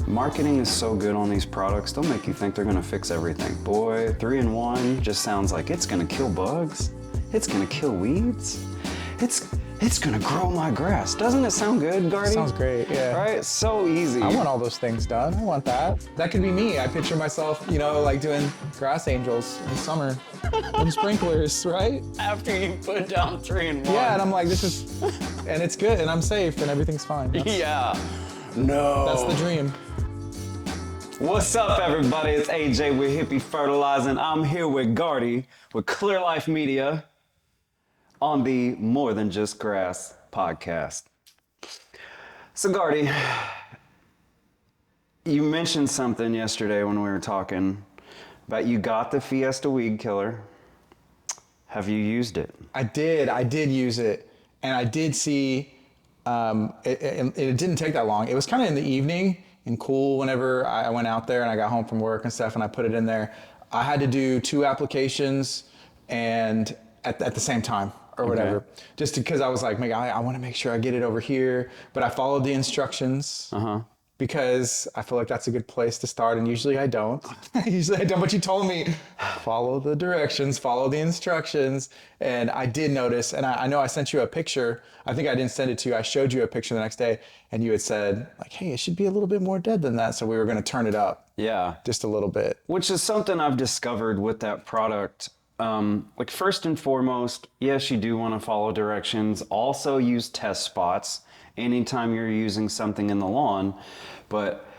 Marketing is so good on these products, they'll make you think they're gonna fix everything. Boy, 3-in-1 just sounds like it's gonna kill bugs, it's gonna kill weeds, it's gonna grow my grass. Doesn't it sound good, Gardy? Sounds great, yeah. Right? So easy. I want all those things done. I want that. That could be me. I picture myself, like doing grass angels in summer and sprinklers, right? After you put down 3-in-1. Yeah, and I'm like, and it's good, and I'm safe, and everything's fine. Yeah. No. That's the dream. What's up, everybody? It's AJ with Hippie Fertilizing. I'm here with Gardy with Clear Life Media on the More Than Just Grass podcast. So, Gardy, you mentioned something yesterday when we were talking about you got the Fiesta weed killer. Have you used it? I did use it, and I did see, it didn't take that long. It was kind of in the evening and cool whenever I went out there and I got home from work and stuff, and I put it in there. I had to do 2 applications and at the same time or whatever, just because I was like, I want to make sure I get it over here, but I followed the instructions. Because I feel like that's a good place to start, and usually I don't. But you told me, follow the directions, follow the instructions, and I did notice, and I know I sent you a picture. I think I didn't send it to you. I showed you a picture the next day, and you had said, like, hey, it should be a little bit more dead than that, so we were going to turn it up. Yeah. Just a little bit. Which is something I've discovered with that product. Like, first and foremost, yes, you do want to follow directions. Also use test spots anytime you're using something in the lawn, but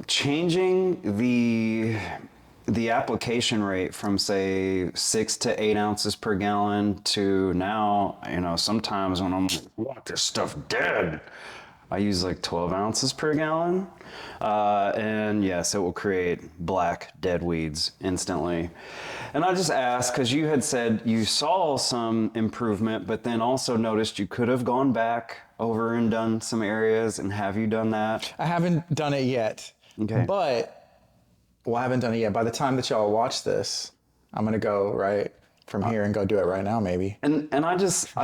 changing the application rate from, say, 6 to 8 ounces per gallon to now, sometimes when I'm like, I want this stuff dead, I use like 12 ounces per gallon. And yes, it will create black dead weeds instantly. And I just asked, because you had said you saw some improvement, but then also noticed you could have gone back over and done some areas. And have you done that? I haven't done it yet. Okay. I haven't done it yet. By the time that y'all watch this, I'm going to go right from here and go do it right now, maybe. And I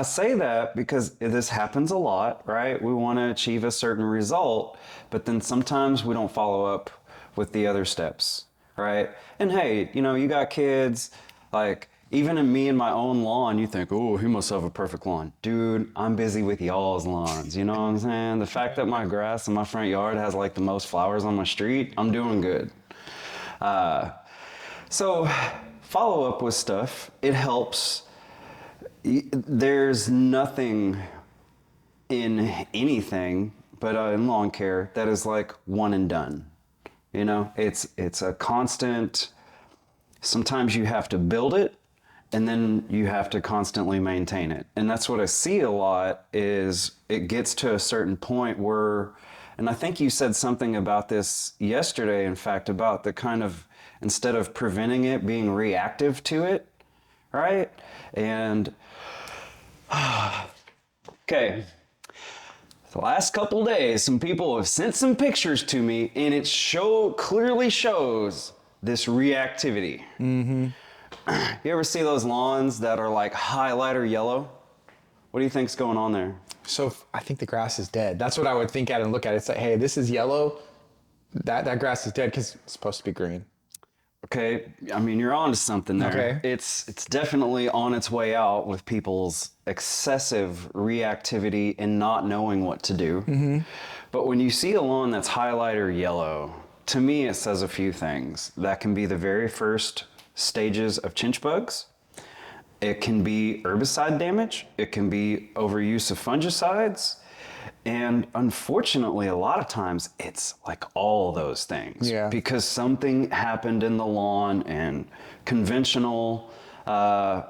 say that because this happens a lot, right? We want to achieve a certain result, but then sometimes we don't follow up with the other steps, right? And hey, you got kids, like even in me and my own lawn, you think, oh, he must have a perfect lawn. Dude, I'm busy with y'all's lawns, you know what I'm saying? The fact that my grass in my front yard has like the most flowers on my street, I'm doing good. So follow up with stuff. It helps. There's nothing in anything, but in lawn care that is like one and done. It's a constant. Sometimes you have to build it, and then you have to constantly maintain it. And that's what I see a lot is it gets to a certain point where, and I think you said something about this yesterday, in fact, about the kind of, instead of preventing it, being reactive to it, right? And, okay, the last couple days, some people have sent some pictures to me, and it clearly shows this reactivity. Mm-hmm. You ever see those lawns that are like highlighter yellow? What do you think's going on there? So I think the grass is dead. That's what I would think at and look at it. It's like, hey, this is yellow. That grass is dead because it's supposed to be green. Okay, I mean, you're on to something there. Okay. It's definitely on its way out with people's excessive reactivity and not knowing what to do. Mm-hmm. But when you see a lawn that's highlighter yellow, to me it says a few things. That can be the very first stages of chinch bugs. It can be herbicide damage. It can be overuse of fungicides. And unfortunately, a lot of times it's like all those things. Yeah. Because something happened in the lawn and conventional, I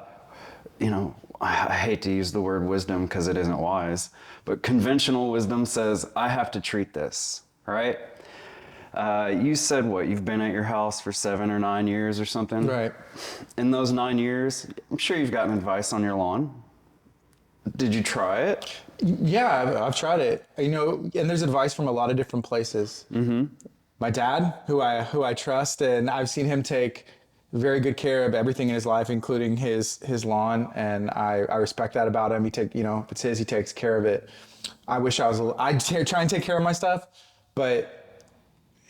hate to use the word wisdom because it isn't wise, but conventional wisdom says, I have to treat this, right? You said what? You've been at your house for 7 or 9 years or something? Right. In those 9 years, I'm sure you've gotten advice on your lawn. Did you try it? Yeah, I've tried it. And there's advice from a lot of different places. Mm-hmm. My dad, who I trust, and I've seen him take very good care of everything in his life, including his lawn, and I respect that about him. If it's his, he takes care of it. I wish I'd try and take care of my stuff, but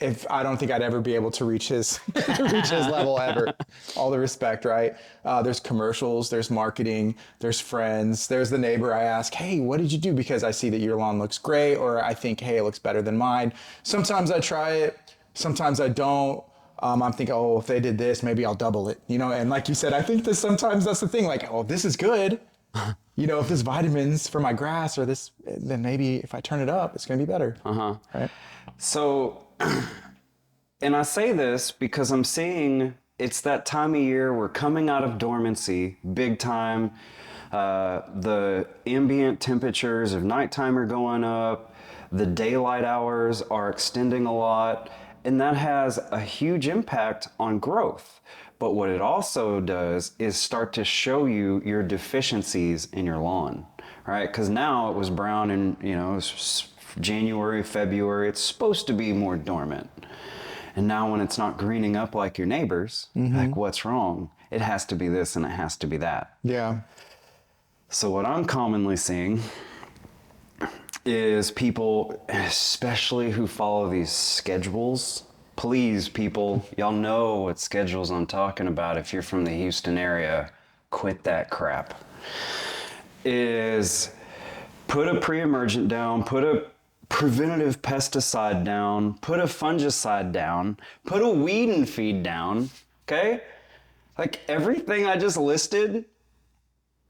if I don't think I'd ever be able to reach his reach his level ever. All the respect, right? There's commercials, there's marketing, there's friends, there's the neighbor I ask, hey, what did you do? Because I see that your lawn looks great, or I think, hey, it looks better than mine. Sometimes I try it, sometimes I don't. I'm thinking, oh, if they did this, maybe I'll double it, you know? And like you said, I think that sometimes that's the thing, like, oh, this is good. You know, if there's vitamins for my grass or this, then maybe if I turn it up, it's going to be better. Right? So, and I say this because I'm seeing it's that time of year we're coming out of dormancy, big time. The ambient temperatures of nighttime are going up. The daylight hours are extending a lot. And that has a huge impact on growth. But what it also does is start to show you your deficiencies in your lawn, right? Because now it was brown in, you know, January, February. It's supposed to be more dormant. And now when it's not greening up like your neighbors, like what's wrong? It has to be this and it has to be that. Yeah. So what I'm commonly seeing is people, especially who follow these schedules. Please, people, y'all know what schedules I'm talking about. If you're from the Houston area, quit that crap. Is put a pre-emergent down, put a preventative pesticide down, put a fungicide down, put a weed and feed down, okay? Like everything I just listed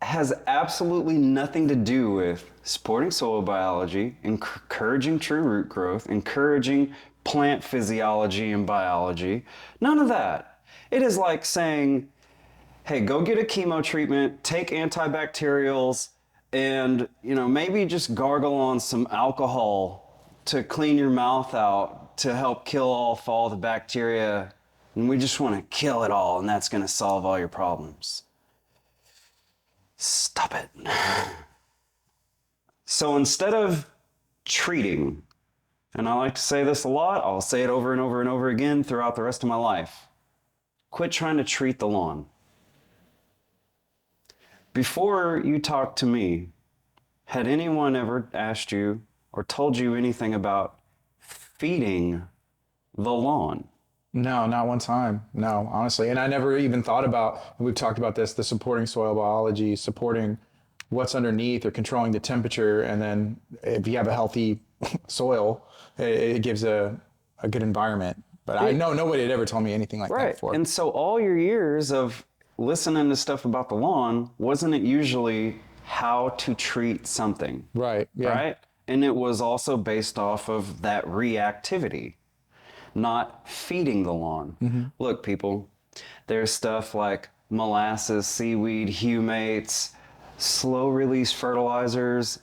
has absolutely nothing to do with supporting soil biology, encouraging true root growth, encouraging plant physiology and biology. None of that. It is like saying, hey, go get a chemo treatment, take antibacterials, and, you know, maybe just gargle on some alcohol to clean your mouth out to help kill off all the bacteria. And we just want to kill it all, and that's going to solve all your problems. Stop it. So instead of treating, and I like to say this a lot, I'll say it over and over and over again throughout the rest of my life. Quit trying to treat the lawn. Before you talk to me, had anyone ever asked you or told you anything about feeding the lawn? No, not one time. No, honestly. And I never even thought about, we've talked about this, the supporting soil biology, supporting what's underneath or controlling the temperature. And then if you have a healthy soil, it gives a good environment. But I know nobody had ever told me anything like that before. And so all your years of listening to stuff about the lawn, wasn't it usually how to treat something? Right. Yeah. Right? And it was also based off of that reactivity, not feeding the lawn. Look, people, there's stuff like molasses, seaweed, humates, slow release fertilizers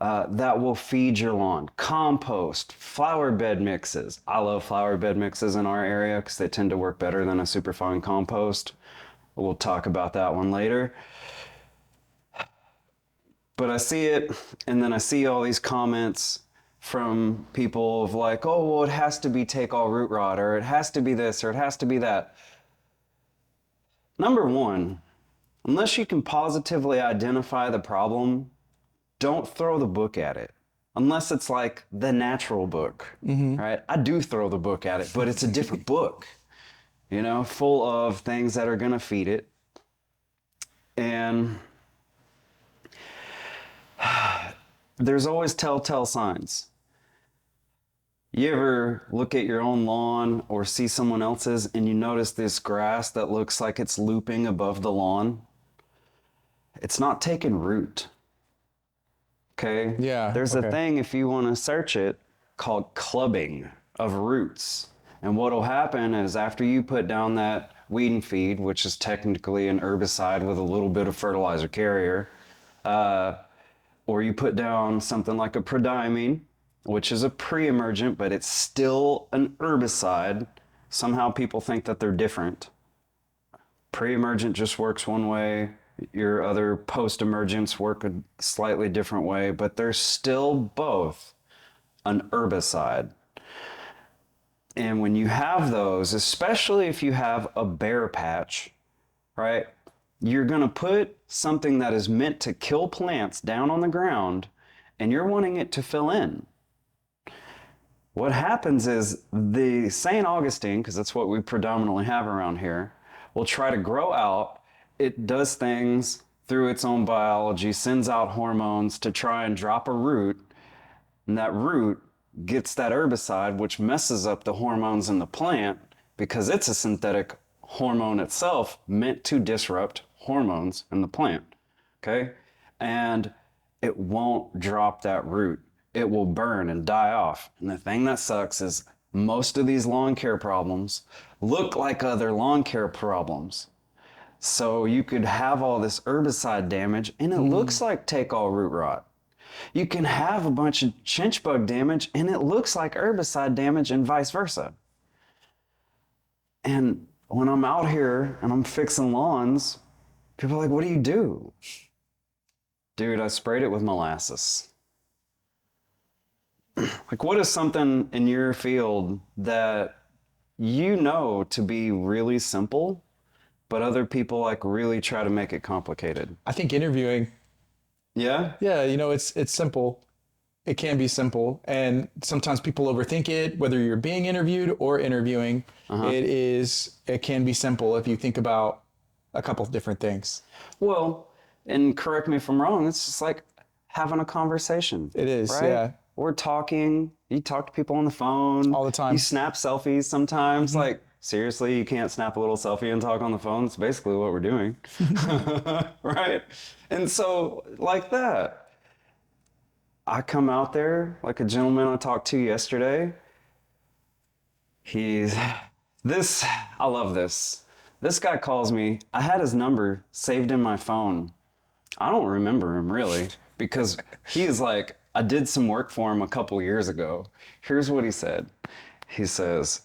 that will feed your lawn. Compost, flower bed mixes. I love flower bed mixes in our area because they tend to work better than a superfine compost. We'll talk about that one later. But I see it, and then I see all these comments from people of like, oh, well, it has to be take all root rot, or it has to be this, or it has to be that. Number one, unless you can positively identify the problem, don't throw the book at it. Unless it's like the natural book, right? I do throw the book at it, but it's a different book, you know, full of things that are going to feed it. And there's always telltale signs. You ever look at your own lawn or see someone else's and you notice this grass that looks like it's looping above the lawn? It's not taking root. Okay? Yeah. There's a thing, if you want to search it, called clubbing of roots. And what'll happen is after you put down that weed and feed, which is technically an herbicide with a little bit of fertilizer carrier, or you put down something like a prodiamine, which is a pre-emergent, but it's still an herbicide. Somehow people think that they're different. Pre-emergent just works one way. Your other post-emergents work a slightly different way, but they're still both an herbicide. And when you have those, especially if you have a bare patch, right, you're going to put something that is meant to kill plants down on the ground, and you're wanting it to fill in. What happens is the St. Augustine, because that's what we predominantly have around here, will try to grow out. It does things through its own biology, sends out hormones to try and drop a root, and that root gets that herbicide, which messes up the hormones in the plant because it's a synthetic hormone itself meant to disrupt hormones in the plant. Okay? And it won't drop that root. It will burn and die off. And the thing that sucks is most of these lawn care problems look like other lawn care problems. So you could have all this herbicide damage and it looks like take all root rot. You can have a bunch of chinch bug damage and it looks like herbicide damage and vice versa. And when I'm out here and I'm fixing lawns, people are like, what do you do? Dude, I sprayed it with molasses. Like, what is something in your field that you know to be really simple, but other people like really try to make it complicated? I think interviewing, Yeah? yeah, it's simple. It can be simple, and sometimes people overthink it. Whether you're being interviewed or interviewing, it can be simple if you think about a couple of different things. Well, and correct me if I'm wrong, it's just like having a conversation. It is, right? yeah. We're talking, you talk to people on the phone. All the time. You snap selfies sometimes. Like, seriously, you can't snap a little selfie and talk on the phone? It's basically what we're doing. Right? And so, like that. I come out there, like a gentleman I talked to yesterday. I love this. This guy calls me. I had his number saved in my phone. I don't remember him really because he is like, I did some work for him a couple years ago. Here's what he said. He says,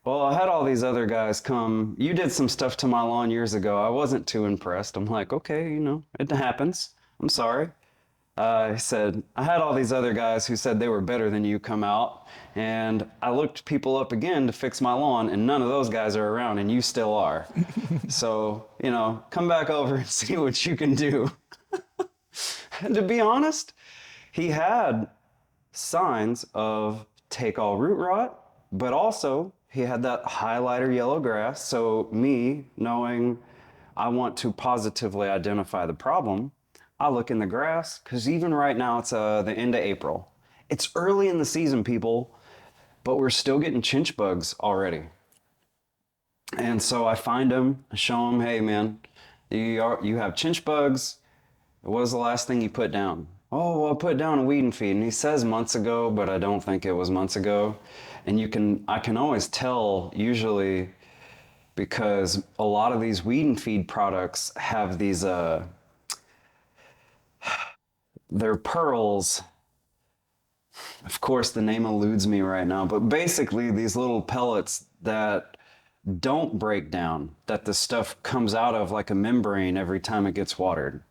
well, I had all these other guys come. You did some stuff to my lawn years ago. I wasn't too impressed. I'm like, okay, it happens. I'm sorry. He said, I had all these other guys who said they were better than you come out, and I looked people up again to fix my lawn, and none of those guys are around, and you still are. So, come back over and see what you can do. And to be honest, he had signs of take all root rot, but also he had that highlighter yellow grass. So me knowing I want to positively identify the problem, I look in the grass, because even right now it's the end of April. It's early in the season, people, but we're still getting chinch bugs already. And so I find him, I show him, hey man, you have chinch bugs. What was the last thing you put down? Oh, well, I put down a weed and feed. And he says months ago, but I don't think it was months ago. And I can always tell usually because a lot of these weed and feed products have these, they're pearls. Of course, the name eludes me right now, but basically these little pellets that don't break down, that the stuff comes out of like a membrane every time it gets watered.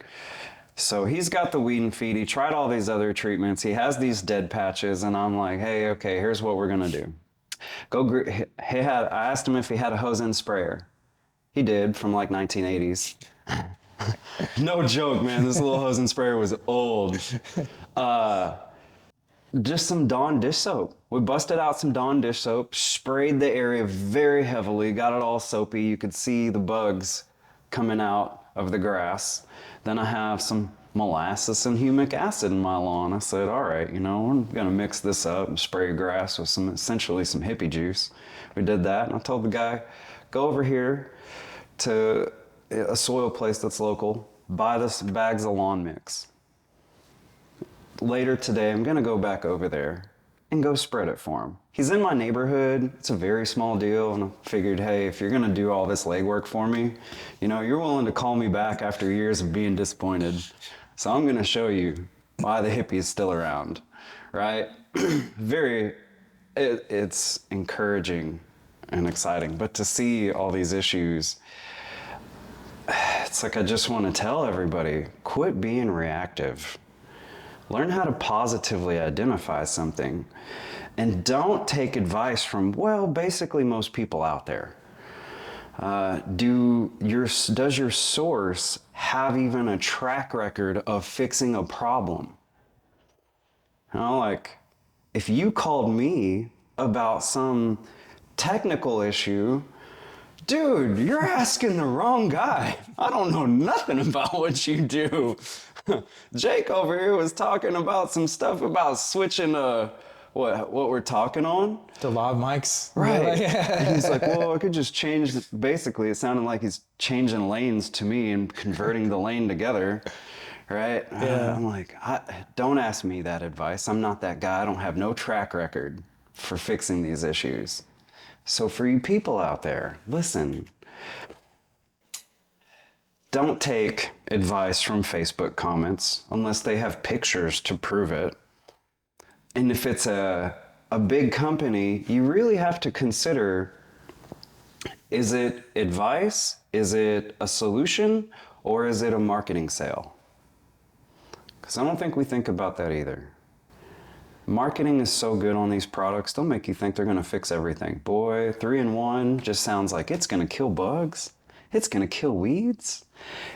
So he's got the weed and feed. He tried all these other treatments. He has these dead patches, and I'm like, hey, okay, here's what we're gonna do. I asked him if he had a hose end sprayer. He did, from like 1980s. No joke, man. This little hose and sprayer was old. Just some Dawn dish soap. We busted out some Dawn dish soap, sprayed the area very heavily, got it all soapy. You could see the bugs coming out of the grass. Then I have some molasses and humic acid in my lawn. I said, all right, we're gonna mix this up and spray grass with essentially some hippie juice. We did that, and I told the guy, go over here to a soil place that's local, buy this bags of lawn mix. Later today, I'm gonna go back over there and go spread it for him. He's in my neighborhood. It's a very small deal, and I figured, hey, if you're gonna do all this legwork for me, you're willing to call me back after years of being disappointed. So I'm gonna show you why the hippie is still around, right? It's encouraging and exciting, but to see all these issues, it's like I just want to tell everybody, quit being reactive. Learn how to positively identify something, and don't take advice from, basically most people out there. Does your source have even a track record of fixing a problem? If you called me about some technical issue, dude, you're asking the wrong guy. I don't know nothing about what you do. Jake over here was talking about some stuff about switching what we're talking on. The lav mics. Right. And he's like, well, I could just change. Basically, it sounded like he's changing lanes to me and converting the lane together. Right. Yeah. I'm like, don't ask me that advice. I'm not that guy. I don't have no track record for fixing these issues. So for you people out there, listen. Don't take advice from Facebook comments unless they have pictures to prove it. And if it's a big company, you really have to consider, is it advice? Is it a solution? Or is it a marketing sale? Because I don't think we think about that either. Marketing is so good on these products, they'll make you think they're gonna fix everything. Boy, 3-in-1 just sounds like it's gonna kill bugs. It's gonna kill weeds.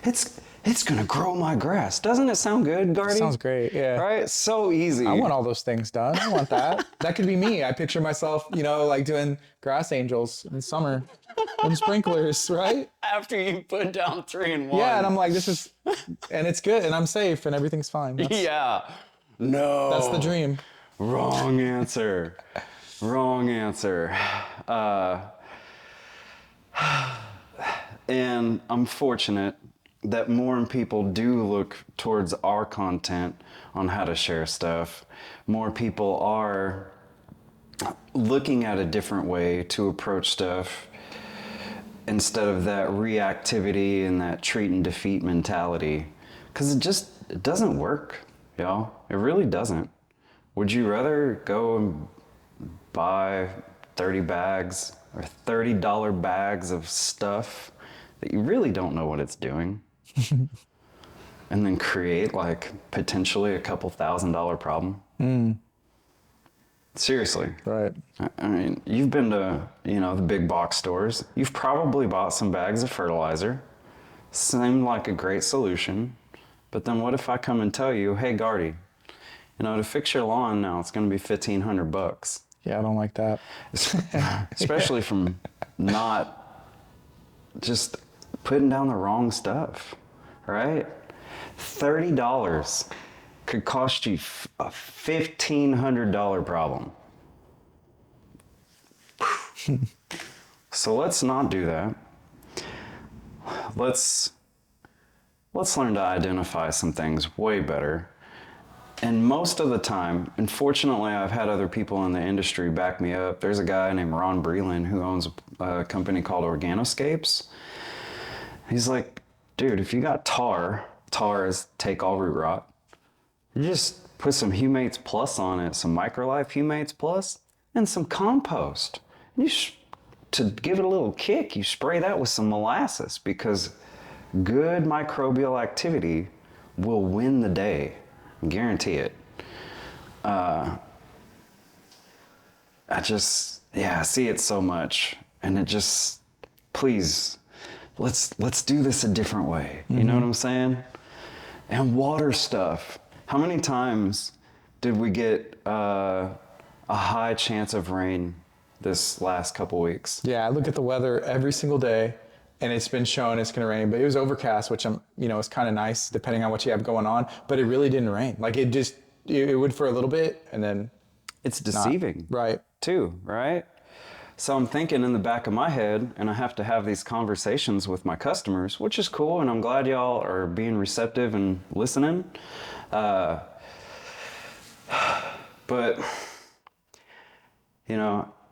It's gonna grow my grass. Doesn't it sound good, Gardy? Sounds great, yeah. Right? So easy. I want all those things done. I want that. That could be me. I picture myself, like doing grass angels in summer and sprinklers, right? After you put down 3-in-1. Yeah, and I'm like, and it's good, and I'm safe, and everything's fine. Yeah. No. That's the dream. Wrong answer. Wrong answer. And I'm fortunate that more people do look towards our content on how to share stuff. More people are looking at a different way to approach stuff instead of that reactivity and that treat and defeat mentality. Because it doesn't work, y'all. It really doesn't. Would you rather go and buy 30 bags or $30 bags of stuff that you really don't know what it's doing and then create like potentially a couple $1,000 problem? Seriously. Right. I mean, you've been to, the big box stores. You've probably bought some bags of fertilizer. Seemed like a great solution. But then what if I come and tell you, hey, Gardy, to fix your lawn now, it's going to be $1,500. Yeah, I don't like that. Especially from not just putting down the wrong stuff, right? $30 could cost you a $1,500 problem. So let's not do that. Let's learn to identify some things way better. And most of the time, and fortunately I've had other people in the industry back me up. There's a guy named Ron Breland who owns a company called Organoscapes. He's like, dude, if you got tar is take all root rot. You just put some Humates Plus on it, some Microlife Humates Plus, and some compost. To give it a little kick, you spray that with some molasses because good microbial activity will win the day. Guarantee it. I see it so much, and it just, please, let's do this a different way. You know what I'm saying? And water stuff. How many times did we get a high chance of rain this last couple weeks? Yeah, I look at the weather every single day, and it's been shown it's going to rain, but it was overcast, which is kind of nice depending on what you have going on, but it really didn't rain. Like it would for a little bit, and then it's deceiving. Right. Too, right? So I'm thinking in the back of my head, and I have to have these conversations with my customers, which is cool, and I'm glad y'all are being receptive and listening. But,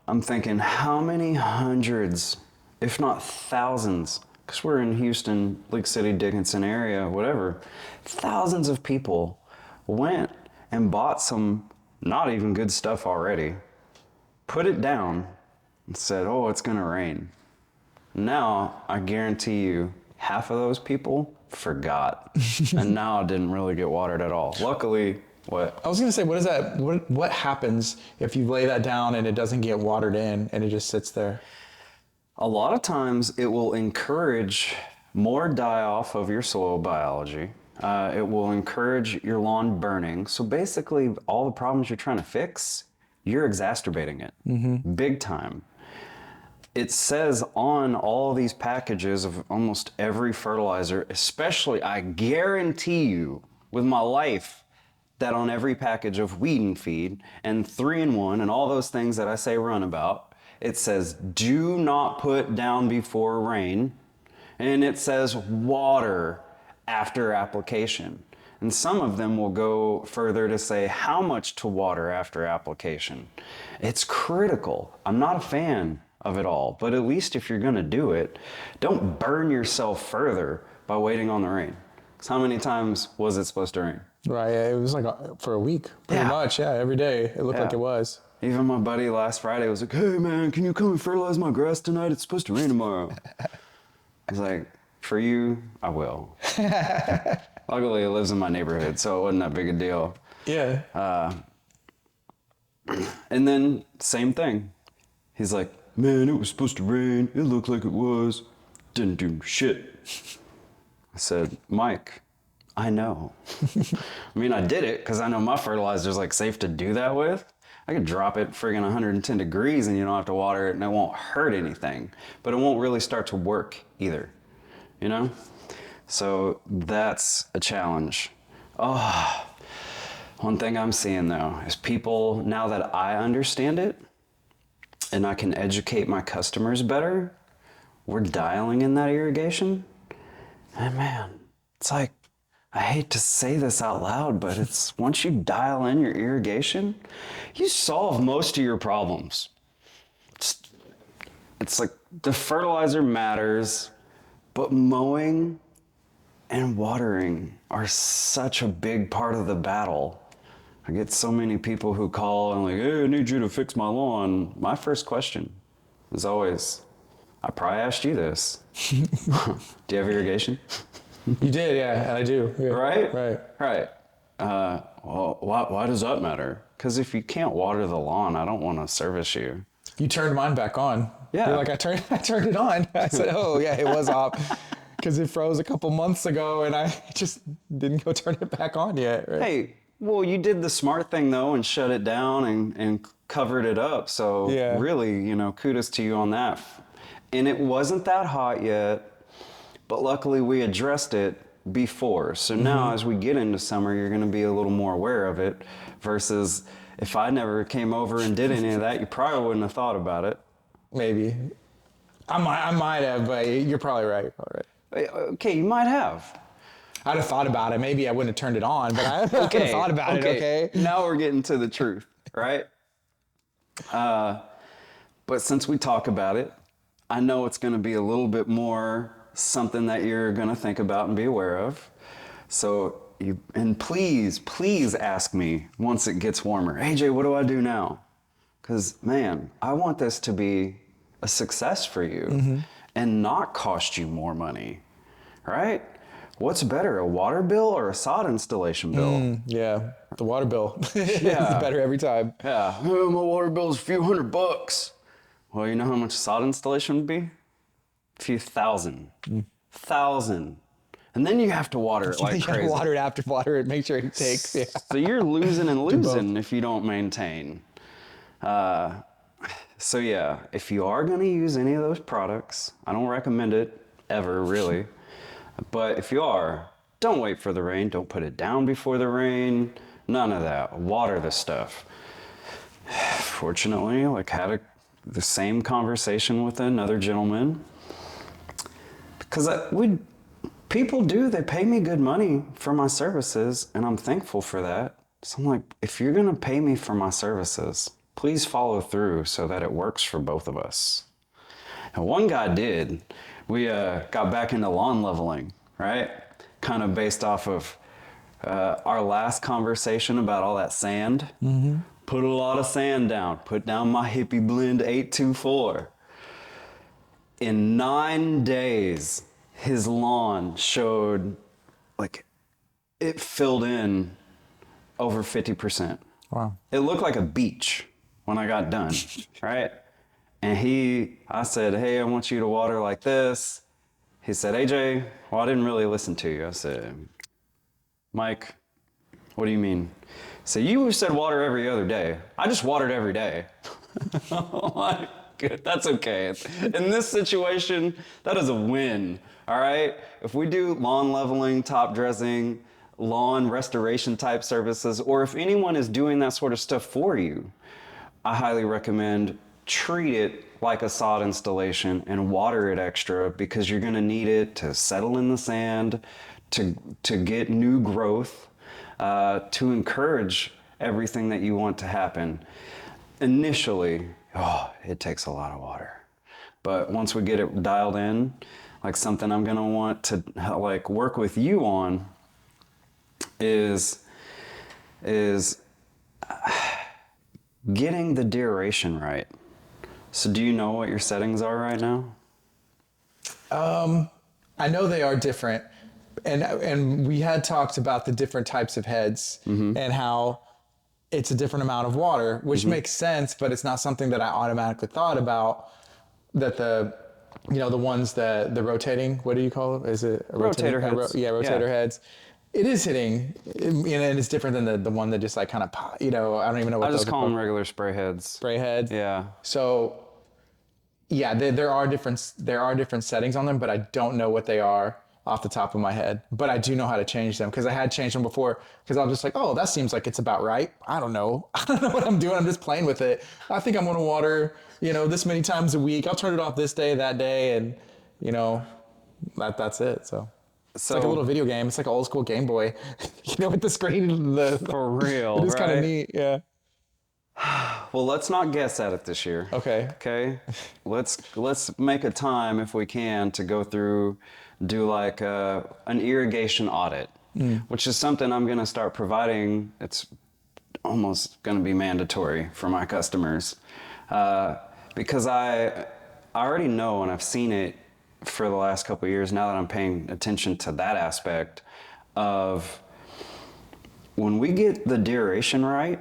I'm thinking how many hundreds, if not thousands, because we're in Houston, Lake City, Dickinson area, whatever, thousands of people went and bought some not even good stuff already, put it down, and said, oh, it's going to rain. Now, I guarantee you, half of those people forgot. And now it didn't really get watered at all. Luckily, what? I was going to say, what is that? What happens if you lay that down and it doesn't get watered in and it just sits there? A lot of times it will encourage more die-off of your soil biology. It will encourage your lawn burning. So basically, all the problems you're trying to fix, you're exacerbating it big time. It says on all these packages of almost every fertilizer, especially, I guarantee you with my life, that on every package of weed and feed and 3-in-1 and all those things that I say run about, it says do not put down before rain, and it says water after application. And some of them will go further to say how much to water after application. It's critical. I'm not a fan of it all, but at least if you're gonna do it, don't burn yourself further by waiting on the rain. Because how many times was it supposed to rain? Right. Yeah, it was like for a week, pretty much. Yeah, every day it looked like it was. Even my buddy last Friday was like, "Hey man, can you come and fertilize my grass tonight? It's supposed to rain tomorrow." I was like, "For you, I will." Luckily, it lives in my neighborhood, so it wasn't that big a deal. Yeah. And then same thing. He's like, "Man, it was supposed to rain. It looked like it was. Didn't do shit." I said, "Mike, I know." I mean, I did it because I know my fertilizer's like safe to do that with. I could drop it friggin' 110 degrees and you don't have to water it and it won't hurt anything. But it won't really start to work either, you know? So that's a challenge. Oh, one thing I'm seeing though is people, now that I understand it and I can educate my customers better, we're dialing in that irrigation. And man, it's like, I hate to say this out loud, but it's once you dial in your irrigation, you solve most of your problems. It's like the fertilizer matters, but mowing and watering are such a big part of the battle. I get so many people who call and like, "Hey, I need you to fix my lawn." My first question is always, I probably asked you this. Do you have irrigation? You did, yeah, and I do. Yeah. Right? Right. Right. Well, why does that matter? Because if you can't water the lawn, I don't want to service you. You turned mine back on. Yeah. You're like, I turned it on. I said, oh, yeah, it was off. Because it froze a couple months ago, and I just didn't go turn it back on yet. Right? Hey, well, you did the smart thing, though, and shut it down and covered it up. So Yeah. really, kudos to you on that. And it wasn't that hot yet, but luckily we addressed it before. So now as we get into summer, you're going to be a little more aware of it versus if I never came over and did any of that, you probably wouldn't have thought about it. Maybe. I might have, but you're probably right. Okay, you might have. I'd have thought about it. Maybe I wouldn't have turned it on, but I would have thought about it, okay? Now we're getting to the truth, right? But since we talk about it, I know it's going to be a little bit more something that you're going to think about and be aware of. So, please ask me once it gets warmer, AJ, what do I do now? Because, man, I want this to be a success for you and not cost you more money, right? What's better, a water bill or a sod installation bill? Yeah, the water bill. Yeah. It's better every time. Yeah, oh, my water bill is a few $100. Well, you know how much sod installation would be? A few thousand. Thousand. And then you have to water it like You crazy. gotta water it after water it, make sure it takes. Yeah. So you're losing and losing if you don't maintain. So yeah, if you are going to use any of those products, I don't recommend it ever, really. But if you are, don't wait for the rain. Don't put it down before the rain. None of that. Water the stuff. Fortunately, had the same conversation with another gentleman. Because people do, they pay me good money for my services, and I'm thankful for that. So I'm like, if you're going to pay me for my services, please follow through so that it works for both of us. And one guy did. We got back into lawn leveling, right? Kind of based off of our last conversation about all that sand. Put a lot of sand down. Put down my Hippie Blend 824. In 9 days, his lawn showed, it filled in over 50%. Wow. It looked like a beach when I got done, right? And I said, hey, I want you to water like this. He said, AJ, well, I didn't really listen to you. I said, Mike, what do you mean? So you said water every other day. I just watered every day. Like, that's okay. In this situation, that is a win. All right. If we do lawn leveling, top dressing, lawn restoration type services, or if anyone is doing that sort of stuff for you, I highly recommend treat it like a sod installation and water it extra, because you're going to need it to settle in the sand, to get new growth, to encourage everything that you want to happen. Initially, it takes a lot of water. But once we get it dialed in, like something I'm going to want to like work with you on is getting the duration right. So do you know what your settings are right now? I know they are different, and we had talked about the different types of heads and how it's a different amount of water, which makes sense, but it's not something that I automatically thought about. That the ones that the rotating, what do you call it? Is it a Rotator heads? Rotator heads. It is hitting, and it's different than the one that just like kind of, I don't even know what I those just are call called. them regular spray heads. Spray heads. Yeah. So, yeah, there are different settings on them, but I don't know what they are off the top of my head. But I do know how to change them, because I had changed them before, because I was just like, oh, that seems like it's about right. I don't know. I don't know what I'm doing. I'm just playing with it. I think I'm going to water, this many times a week. I'll turn it off this day, that day, and, that's it. So it's like a little video game. It's like an old school Game Boy, with the screen. For real, It is kind of right? neat, yeah. Well, let's not guess at it this year. Okay. Okay. Let's make a time, if we can, to go through, do like an irrigation audit, which is something I'm going to start providing. It's almost going to be mandatory for my customers, because I already know, and I've seen it for the last couple of years now that I'm paying attention to that aspect of when we get the duration right,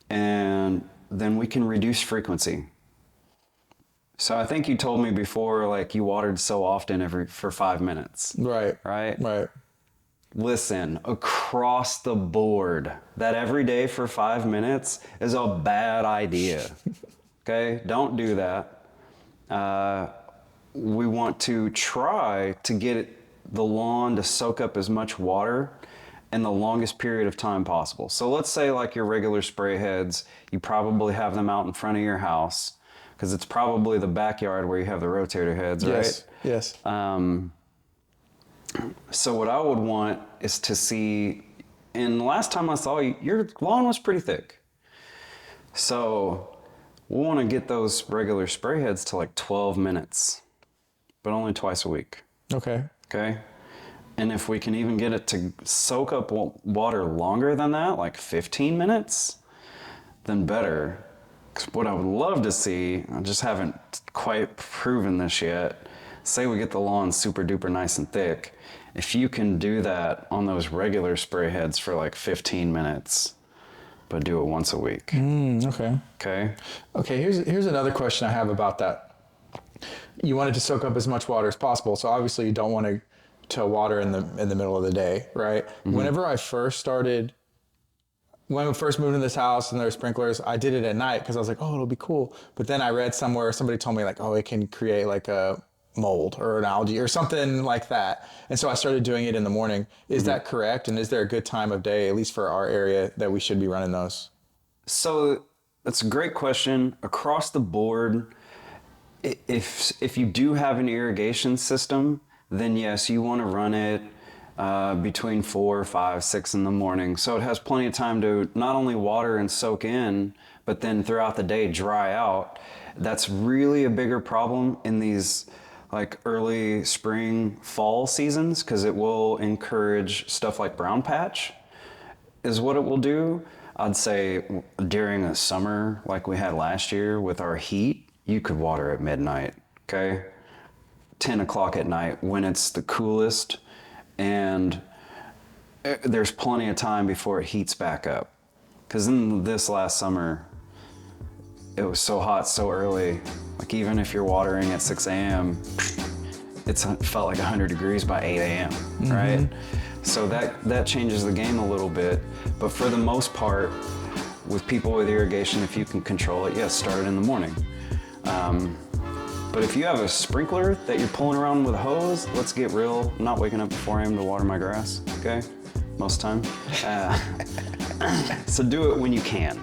and then we can reduce frequency. So I think you told me before, like you watered so often for 5 minutes. Right. Right? Right. Listen, across the board, that every day for 5 minutes is a bad idea. Okay? Don't do that. We want to try to get the lawn to soak up as much water in the longest period of time possible. So let's say like your regular spray heads, you probably have them out in front of your house, because it's probably the backyard where you have the rotator heads, right? Yes. So what I would want is to see, and the last time I saw you, your lawn was pretty thick. So we want to get those regular spray heads to like 12 minutes, but only twice a week. Okay. Okay? And if we can even get it to soak up water longer than that, like 15 minutes, then better. Because what I would love to see, I just haven't quite proven this yet, say we get the lawn super duper nice and thick, if you can do that on those regular spray heads for like 15 minutes, but do it once a week. Okay. Okay? Okay, here's another question I have about that. You want it to soak up as much water as possible, so obviously you don't want to water in the middle of the day, right? Whenever I first started, when we first moved in this house and there were sprinklers, I did it at night because I was like, oh, it'll be cool. But then I read somewhere, somebody told me like, oh, it can create like a mold or an algae or something like that. And so I started doing it in the morning. Is that correct? And is there a good time of day, at least for our area, that we should be running those? So that's a great question. Across the board, if you do have an irrigation system, then yes, you want to run it between 4, 5, 6 in the morning. So it has plenty of time to not only water and soak in, but then throughout the day dry out. That's really a bigger problem in these like early spring, fall seasons, because it will encourage stuff like brown patch is what it will do. I'd say during a summer like we had last year with our heat, you could water at midnight, okay? 10 o'clock at night when it's the coolest, and there's plenty of time before it heats back up. Because in this last summer, it was so hot so early. Like even if you're watering at 6 a.m., it felt like 100 degrees by 8 a.m., right? So that changes the game a little bit. But for the most part, with people with irrigation, if you can control it, yes, start it in the morning. But if you have a sprinkler that you're pulling around with a hose, let's get real. I'm not waking up at 4 a.m. to water my grass, okay? Most of the time. So do it when you can.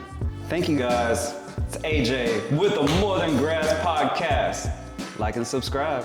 Thank you guys. It's AJ with the More Than Grass podcast. Like and subscribe.